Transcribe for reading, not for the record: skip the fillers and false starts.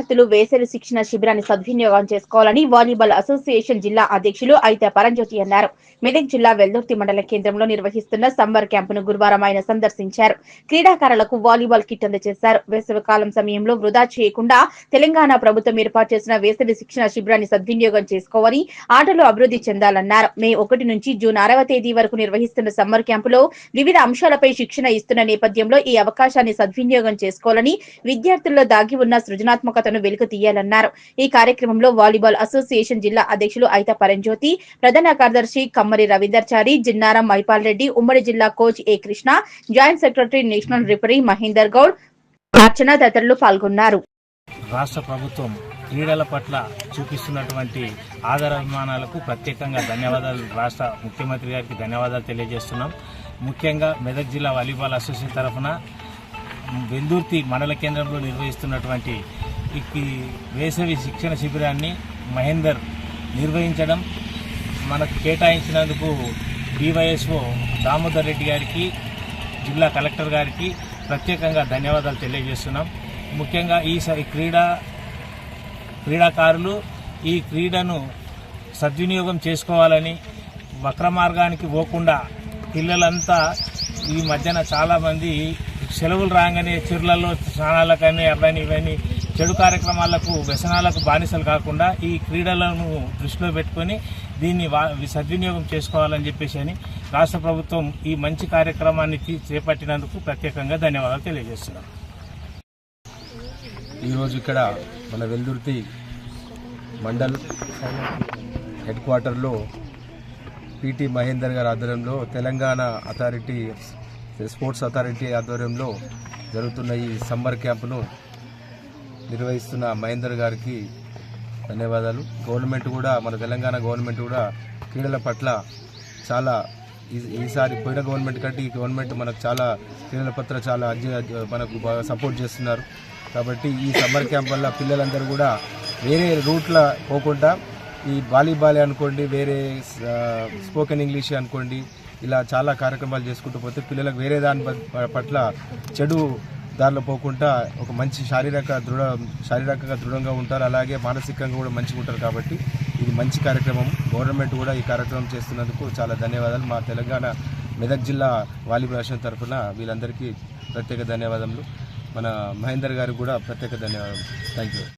విద్యార్థులు వేసవి శిక్షణ శిబిరాన్ని సద్వినియోగం చేసుకోవాలని వాలీబాల్ అసోసియేషన్ జిల్లా అధ్యక్షులు అయితే పరంజ్యోతి అన్నారు. మెదక్ జిల్లా వెల్దుర్తి మండల కేంద్రంలో నిర్వహిస్తున్న సమ్మర్ క్యాంపును గురువారం ఆయన సందర్శించారు. క్రీడాకారులకు వాలీబాల్ కిట్ అందజేశారు. వేసవి కాలం సమయంలో వృధా చేయకుండా తెలంగాణ ప్రభుత్వం ఏర్పాటు చేసిన వేసవి శిక్షణ శిబిరాన్ని సద్వినియోగం చేసుకోవాలని, ఆటలు అభివృద్ధి చెందాలన్నారు. మే 1 నుంచి జూన్ 6వ తేదీ వరకు నిర్వహిస్తున్న సమ్మర్ క్యాంపులో వివిధ అంశాలపై శిక్షణ ఇస్తున్న నేపథ్యంలో ఈ అవకాశాన్ని సద్వినియోగం చేసుకోవాలని, విద్యార్థుల్లో దాగి ఉన్న సృజనాత్మకతను వెలుగు తీయాలన్నారు. ఈ కార్యక్రమంలో వాలీబాల్ అసోసియేషన్ జిల్లా అధ్యక్షులు అయితే పరంజ్యోతి, ప్రధాన కార్యదర్శి కమ్మరి రవీందర్చారి, జిన్నారం మైపాల్ రెడ్డి, ఉమ్మడి జిల్లా coach A Krishna, joint secretary national referee Mahender Goud, Archana తదితరులు పాల్గొన్నారు. రాష్ట్ర ప్రభుత్వం క్రీడల పట్ల చూపిస్తున్నటువంటి ఆదరాభిమానాలకు ప్రత్యేకంగా ధన్యవాదాలు. రాష్ట్ర ముఖ్యమంత్రి గారికి ధన్యవాదాలు తెలియజేస్తున్నాం. ముఖ్యంగా మెదక్ జిల్లా వాలీబాల్ అసోసియేషన్ తరఫున వెల్దుర్తి మండల కేంద్రంలో నిర్వహిస్తున్నటువంటి ఈ వేసవి శిక్షణ శిబిరాన్ని మహేందర్ నిర్వహించడం, మనకు కేటాయించినందుకు డివైఎస్ఓ దామోదర్ రెడ్డి గారికి, జిల్లా కలెక్టర్ గారికి ప్రత్యేకంగా ధన్యవాదాలు తెలియజేస్తున్నాం. ముఖ్యంగా ఈ క్రీడాకారులు ఈ క్రీడను సద్వినియోగం చేసుకోవాలని, వక్ర మార్గానికి పోకుండా పిల్లలంతా ఈ మధ్యన చాలామంది సెలవులు రాగానే చెరువులలో స్నానాలకని అవన్నీ ఇవన్నీ చెడు కార్యక్రమాలకు, వ్యసనాలకు బానిసలు కాకుండా ఈ క్రీడలను దృష్టిలో పెట్టుకొని దీన్ని సద్వినియోగం చేసుకోవాలని చెప్పేసి అని రాష్ట్ర ప్రభుత్వం ఈ మంచి కార్యక్రమాన్ని చేపట్టినందుకు ప్రత్యేకంగా ధన్యవాదాలు తెలియజేస్తున్నాం. ఈరోజు ఇక్కడ మన వెల్దుర్తి మండల్ హెడ్ క్వార్టర్లో పిటి మహేందర్ గారి ఆధ్వర్యంలో తెలంగాణ అథారిటీ స్పోర్ట్స్ అథారిటీ ఆధ్వర్యంలో జరుగుతున్న ఈ సమ్మర్ క్యాంపును నిర్వహిస్తున్న మహేందర్ గారికి ధన్యవాదాలు. గవర్నమెంట్ కూడా, మన తెలంగాణ గవర్నమెంట్ కూడా క్రీడల పట్ల చాలా ఈసారి పోయిన గవర్నమెంట్ కంటే ఈ గవర్నమెంట్ మనకు చాలా క్రీడల పట్ల చాలా మనకు సపోర్ట్ చేస్తున్నారు. కాబట్టి ఈ సమ్మర్ క్యాంప్ వల్ల పిల్లలందరూ కూడా వేరే రూట్ల పోకుండా ఈ వాలీబాల్ అనుకోండి, వేరే స్పోకెన్ ఇంగ్లీష్ అనుకోండి, ఇలా చాలా కార్యక్రమాలు చేసుకుంటూ పోతే పిల్లలకు వేరే దాని పట్ల చెడు దారిలో పోకుండా ఒక మంచి శారీరకంగా దృఢంగా ఉంటారు, అలాగే మానసికంగా కూడా మంచిగా ఉంటారు. కాబట్టి ఇది మంచి కార్యక్రమం. గవర్నమెంట్ కూడా ఈ కార్యక్రమం చేస్తున్నందుకు చాలా ధన్యవాదాలు. మా తెలంగాణ మెదక్ జిల్లా వాలీబాల్ అసోసియేషన్ తరఫున వీళ్ళందరికీ ప్రత్యేక ధన్యవాదాలు. మన మహేందర్ గారికి కూడా ప్రత్యేక ధన్యవాదాలు. Thank you.